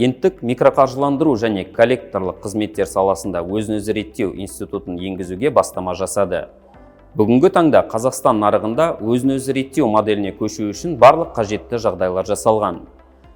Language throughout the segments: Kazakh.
Агенттік микроқаржыландыру және коллекторлық қызметтер саласында өзін-өзі реттеу институтын енгізуге бастама жасады. Бүгінгі таңда Қазақстан нарығында өзін-өзі реттеу моделіне көшу үшін барлық қажетті жағдайлар жасалған.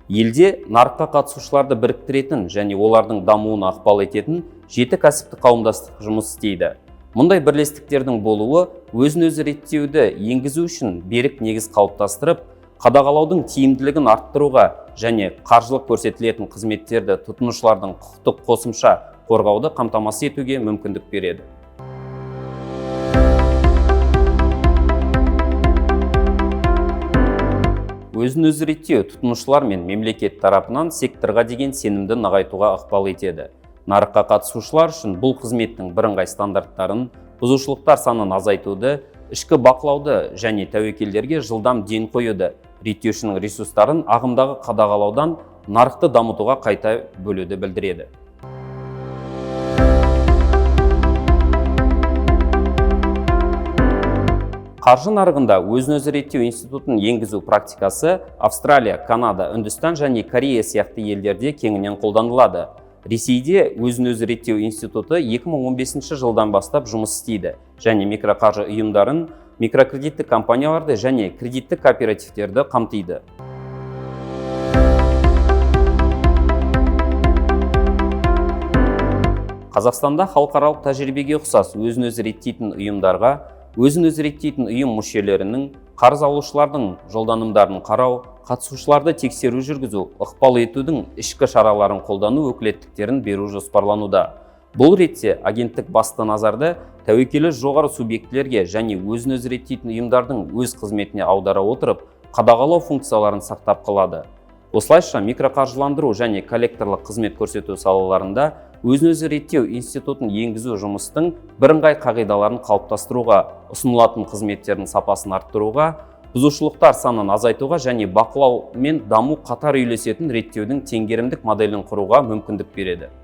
Елде нарыққа қатысушыларды біріктіретін және олардың дамуына ықпал ететін 7 кәсіптік қауымдастық жұмыс істейді. Мұндай бірлестіктердің болуы өзін-өзі реттеуді енгізу үшін берік негіз қалыптастырып, қадағалаудың тиімділігін арттыруға және қаржылық көрсетілетін қызметтерді тұтынушылардың құқықтық қосымша қорғауды қамтамасыз етуге мүмкіндік береді. Өзін-өзі реттеу тұтынушылар мен мемлекет тарапынан секторға деген сенімді нығайтуға ықпал етеді. Нарыққа қатысушылар үшін бұл қызметтің бірыңғай стандарттарын, бұзушылықтар санын азайтуды, ішкі бақылауды және тәуекелдерге жылдам ден қоюды, реттеушінің ресурстарын ағымдағы қадағалаудан нарықты дамытуға қайта бөлуді білдіреді. Қаржы нарығында өзін-өзі реттеу институтын енгізу практикасы Австралия, Канада, Үндістан және Корея сияқты елдерде кеңінен қолданылады. Ресейде өзін-өзі реттеу институты 2015 жылдан бастап жұмыс істейді және микроқаржы ұйымдарын, микрокредиттік компанияларды және кредиттік кооперативтерді қамтиды. Қазақстанда халықаралық тәжірибеге ұқсас өзін-өзі реттейтін ұйымдарға өзін-өзі реттейтін ұйым мүшелерінің, қарыз алушылардың жолданымдарын қарау, қатысушыларды тексеру жүргізу, ықпал етудің ішкі шараларын қолдану өкілеттіктерін беру жоспарлануда. Бұл ретте агенттік басты назарды тәуекелі жоғары субъектілерге және өзін-өзі реттейтін ұйымдардың өз қызметіне аудара отырып, қадағалау функцияларын сақтап қалады. Осылайша микроқаржыландыру және коллекторлық қызмет көрсету салаларында өзін-өзі реттеу институтын енгізу жұмыстың бірыңғай қағидаларын қалыптастыруға, ұсынылатын қызметтердің сапасын арттыруға, бұзушылықтар санын азайтуға және бақылау мен даму қатар үйлесетін реттеудің теңгерімдік моделін құруға мүмкіндік береді.